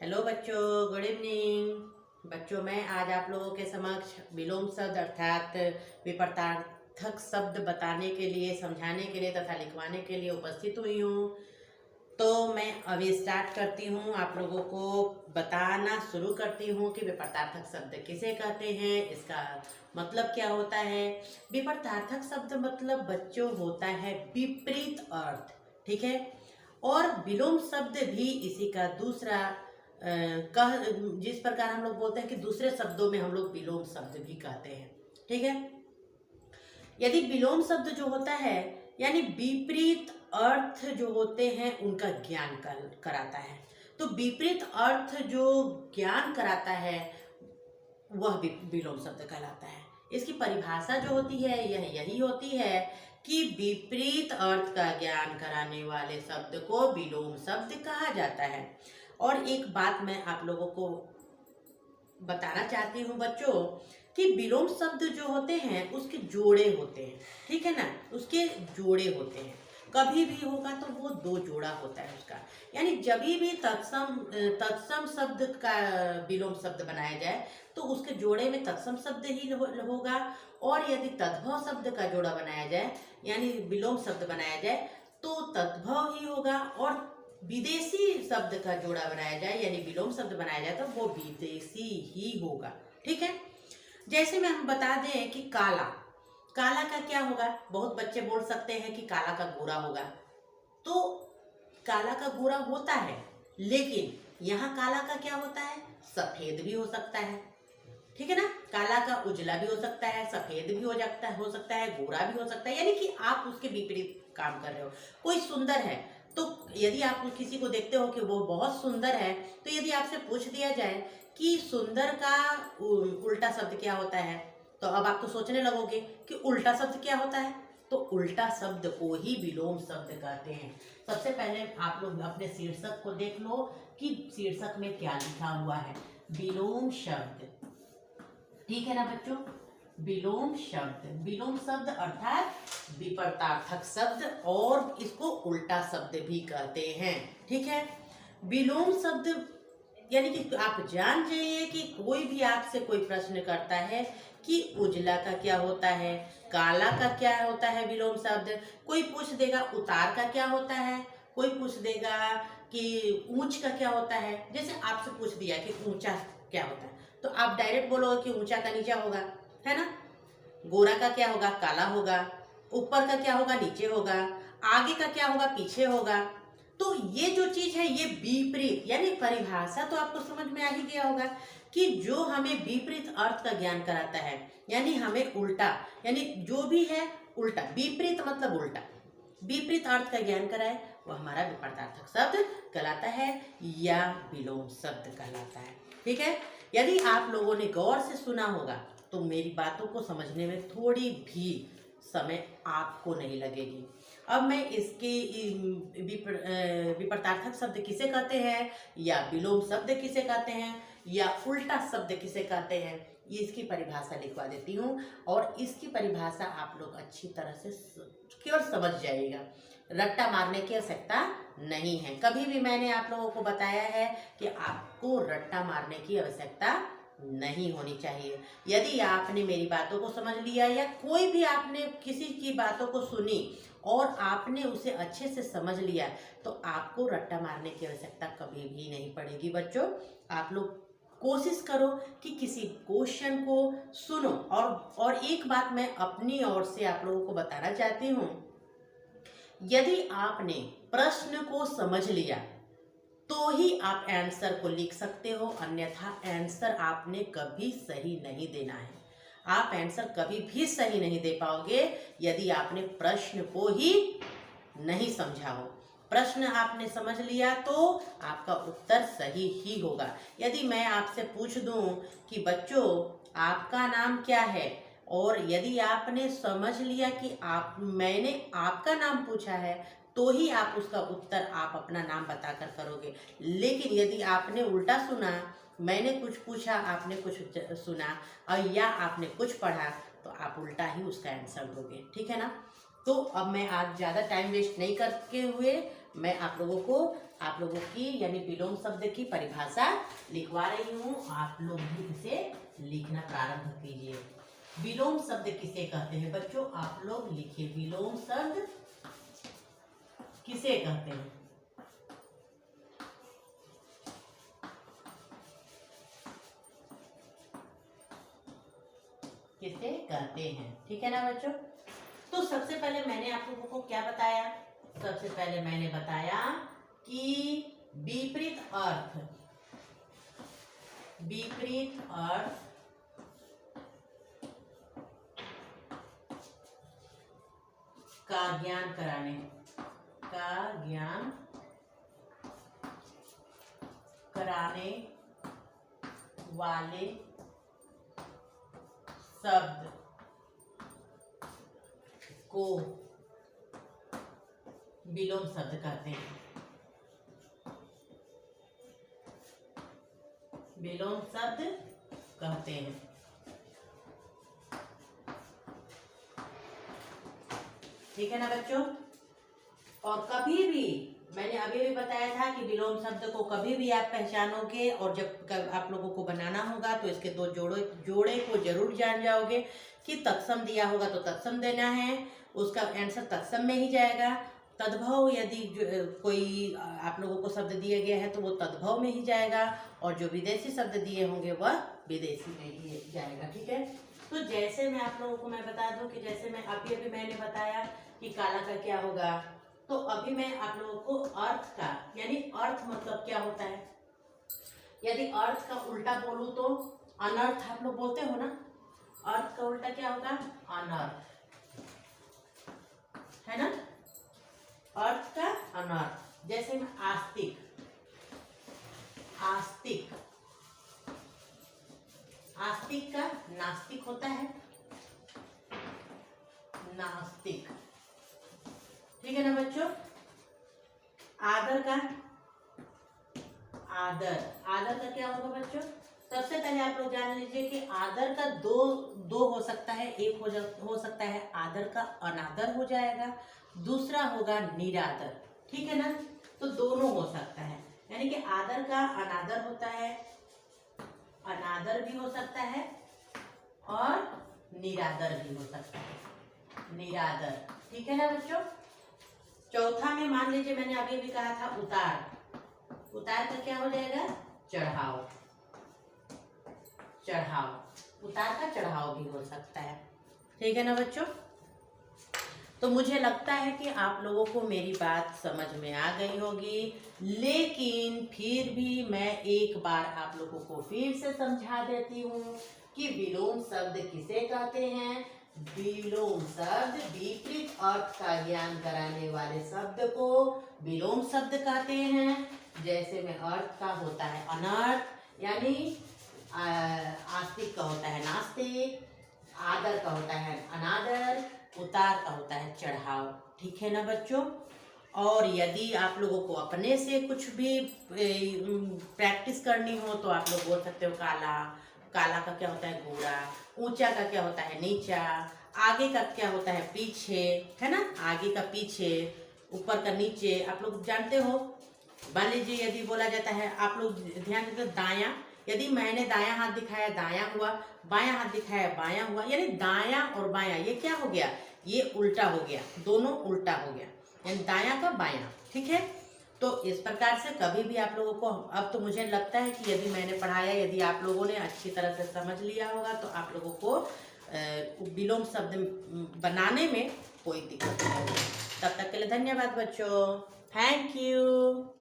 Hello बच्चों, good evening. बच्चों, मैं आज आप लोगों के समक्ष विलोम शब्द अर्थात विपरीतार्थक शब्द बताने के लिए, समझाने के लिए तथा लिखवाने के लिए उपस्थित हुई हूँ। तो मैं अभी स्टार्ट करती हूँ, आप लोगों को बताना शुरू करती हूँ कि विपरीतार्थक शब्द किसे कहते हैं, इसका मतलब क्या होता है। विपरीतार्थक शब्द मतलब बच्चों होता है विपरीत अर्थ, ठीक है। और विलोम शब्द भी इसी का दूसरा कह जिस प्रकार हम लोग बोलते हैं कि दूसरे शब्दों में हम लोग विलोम शब्द भी कहते हैं, ठीक है। यदि विलोम शब्द जो होता है यानी विपरीत अर्थ जो होते हैं उनका ज्ञान कराता है, तो विपरीत अर्थ जो ज्ञान कराता है वह विलोम शब्द कहलाता है। इसकी परिभाषा जो होती है यह यही होती है कि विपरीत अर्थ का ज्ञान कराने वाले शब्द को विलोम शब्द कहा जाता है। और एक बात मैं आप लोगों को बताना चाहती हूँ बच्चों कि विलोम शब्द जो होते हैं उसके जोड़े होते हैं, ठीक है ना, उसके जोड़े होते हैं। कभी भी होगा तो वो दो जोड़ा होता है उसका, यानी जब भी तत्सम शब्द का विलोम शब्द बनाया जाए तो उसके जोड़े में तत्सम शब्द ही होगा। और यदि तद्भव शब्द का जोड़ा बनाया जाए यानी विलोम शब्द बनाया जाए तो तद्भव ही होगा। और विदेशी शब्द का जोड़ा बनाया जाए यानी विलोम शब्द बनाया जाए तो वो विदेशी ही होगा, ठीक है। जैसे में हम बता दें कि काला, काला का क्या होगा। बहुत बच्चे बोल सकते हैं कि काला का गोरा होगा, तो काला का गोरा होता है, लेकिन यहाँ काला का क्या होता है, सफेद भी हो सकता है, ठीक है ना। काला का उजला भी हो सकता है, सफेद भी हो सकता है, गोरा भी हो सकता है, यानी कि आप उसके विपरीत काम कर रहे हो। कोई सुंदर है तो यदि आप किसी को देखते हो कि वो बहुत सुंदर है, तो यदि आपसे पूछ दिया जाए कि सुंदर का उल्टा शब्द क्या होता है, तो अब आप तो सोचने लगोगे कि उल्टा शब्द क्या होता है। तो उल्टा शब्द को ही विलोम शब्द कहते हैं। सबसे पहले आप लोग अपने शीर्षक को देख लो कि शीर्षक में क्या लिखा हुआ है, विलोम शब्द, ठीक है ना बच्चों। विलोम शब्द, विलोम शब्द अर्थात विपरीतार्थक शब्द, और इसको उल्टा शब्द भी कहते हैं, ठीक है। विलोम शब्द यानी कि आप जान जाइए कि कोई भी आपसे कोई प्रश्न करता है कि उजला का क्या होता है, काला का क्या होता है विलोम शब्द, कोई पूछ देगा उतार का क्या होता है, कोई पूछ देगा कि ऊंच का क्या होता है। जैसे आपसे पूछ दिया कि ऊंचा क्या होता है, तो आप डायरेक्ट बोलोगे कि ऊंचा का नीचा होगा, है ना। गोरा का क्या होगा, काला होगा। ऊपर का क्या होगा, नीचे होगा। आगे का क्या होगा, पीछे होगा। तो ये जो चीज है ये विपरीत यानी परिभाषा तो आपको समझ में आ ही गया होगा कि जो हमें विपरीत अर्थ का ज्ञान कराता है, यानी हमें उल्टा, यानी जो भी है उल्टा, विपरीत मतलब उल्टा, विपरीत अर्थ का ज्ञान कराए वो हमारा विपरीतार्थक शब्द कहलाता है या विलोम शब्द कहलाता है, ठीक है। यदि आप लोगों ने गौर से सुना होगा तो मेरी बातों को समझने में थोड़ी भी समय आपको नहीं लगेगी। अब मैं इसके विपरीतार्थक शब्द किसे कहते हैं या विलोम शब्द किसे कहते हैं या उल्टा शब्द किसे कहते हैं, ये इसकी परिभाषा लिखवा देती हूँ। और इसकी परिभाषा आप लोग अच्छी तरह से केवल समझ जाइएगा, रट्टा मारने की आवश्यकता नहीं है। कभी भी मैंने आप लोगों को बताया है कि आपको रट्टा मारने की आवश्यकता नहीं होनी चाहिए। यदि आपने मेरी बातों को समझ लिया या कोई भी आपने किसी की बातों को सुनी और आपने उसे अच्छे से समझ लिया तो आपको रट्टा मारने की आवश्यकता कभी भी नहीं पड़ेगी। बच्चों, आप लोग कोशिश करो कि किसी क्वेश्चन को सुनो। और एक बात मैं अपनी ओर से आप लोगों को बताना चाहती हूँ, यदि आपने प्रश्न को समझ लिया तो ही आप आंसर को लिख सकते हो, अन्यथा आंसर आपने कभी सही नहीं देना है। आप आंसर कभी भी सही नहीं दे पाओगे यदि आपने प्रश्न को ही नहीं समझा हो। प्रश्न आपने समझ लिया तो आपका उत्तर सही ही होगा। यदि मैं आपसे पूछ दूं कि बच्चों आपका नाम क्या है, और यदि आपने समझ लिया कि मैंने आपका नाम पूछा है तो ही आप उसका उत्तर आप अपना नाम बताकर करोगे। लेकिन यदि आपने उल्टा सुना, मैंने कुछ पूछा आपने कुछ सुना, और या आपने कुछ पढ़ा, तो आप उल्टा ही उसका आंसर दोगे, ठीक है ना। तो अब मैं आज ज़्यादा टाइम वेस्ट नहीं करके हुए मैं आप लोगों की यानी विलोम शब्द की परिभाषा लिखवा रही हूँ। आप लोग भी इसे लिखना प्रारंभ कीजिए। विलोम शब्द किसे कहते हैं बच्चों? आप लोग लिखिए, विलोम शब्द किसे कहते हैं? किसे कहते हैं? ठीक है ना बच्चों? तो सबसे पहले मैंने आप लोगों को क्या बताया? सबसे पहले मैंने बताया कि विपरीत अर्थ का ज्ञान कराने वाले शब्द को विलोम शब्द कहते हैं। विलोम शब्द कहते हैं। ठीक है ना बच्चों? और कभी भी मैंने अभी भी बताया था कि विलोम शब्द को कभी भी आप पहचानोगे और जब आप लोगों को बनाना होगा तो इसके दो जोड़े को जरूर जान जाओगे कि तत्सम दिया होगा तो तत्सम देना है, उसका आंसर तत्सम में ही जाएगा। तद्भव यदि कोई आप लोगों को शब्द दिया गया है तो वो तद्भव में ही जाएगा, और जो विदेशी शब्द दिए होंगे वह विदेशी में ही जाएगा। ठीक है? तो जैसे मैं आप लोगों को मैं बता दूं कि जैसे मैं अभी मैंने बताया कि काला का क्या होगा, तो अभी मैं आप लोगों को अर्थ का यानी अर्थ मतलब क्या होता है, यदि अर्थ का उल्टा बोलूं तो अनर्थ आप लोग बोलते हो ना। अर्थ का उल्टा क्या होगा? अनर्थ, है ना? अर्थ का अनर्थ। जैसे में आस्तिक का नास्तिक होता है, नास्तिक। ठीक है ना बच्चों? आदर का क्या होगा बच्चों? सबसे पहले आप लोग जान लीजिए कि आदर का दो हो सकता है। एक हो सकता है आदर का अनादर हो जाएगा, दूसरा होगा निरादर। ठीक है ना? तो दोनों हो सकता है, यानी कि आदर का अनादर होता है, अनादर भी हो सकता है और निरादर भी हो सकता है, निरादर। ठीक है ना बच्चों? चौथा में मान लीजिए मैंने अभी भी कहा था उतार का क्या हो जाएगा? चढ़ाव। उतार का चढ़ाव भी हो सकता है। ठीक है ना बच्चों? तो मुझे लगता है कि आप लोगों को मेरी बात समझ में आ गई होगी, लेकिन फिर भी मैं एक बार आप लोगों को फिर से समझा देती हूँ कि विलोम शब्द किसे कहते हैं। विलोम शब्द विपरीत अर्थ का ज्ञान कराने वाले शब्द को विलोम शब्द कहते हैं। जैसे में अर्थ का होता है अनर्थ, यानी आस्तिक का होता है नास्तिक, आदर का होता है अनादर, उतार का होता है चढ़ाव। ठीक है ना बच्चों? और यदि आप लोगों को अपने से कुछ भी प्रैक्टिस करनी हो तो आप लोग बोल सकते हो काला का क्या होता है? गोरा। ऊंचा का क्या होता है? नीचा। आगे का क्या होता है? पीछे, है ना? आगे का पीछे, ऊपर का नीचे, आप लोग जानते हो। मान लीजिए यदि बोला जाता है, आप लोग ध्यान दीजिए, दायां, यदि मैंने दायां हाथ दिखाया दायां हुआ, बायां हाथ दिखाया बायां हुआ, यानी दायां और बायां ये क्या हो गया? ये उल्टा हो गया, दोनों उल्टा हो गया, यानी दायां का बायां। ठीक है? तो इस प्रकार से कभी भी आप लोगों को, अब तो मुझे लगता है कि यदि मैंने पढ़ाया, यदि आप लोगों ने अच्छी तरह से समझ लिया होगा तो आप लोगों को विलोम शब्द बनाने में कोई दिक्कत नहीं होगी। तब तक के लिए धन्यवाद बच्चों। Thank you.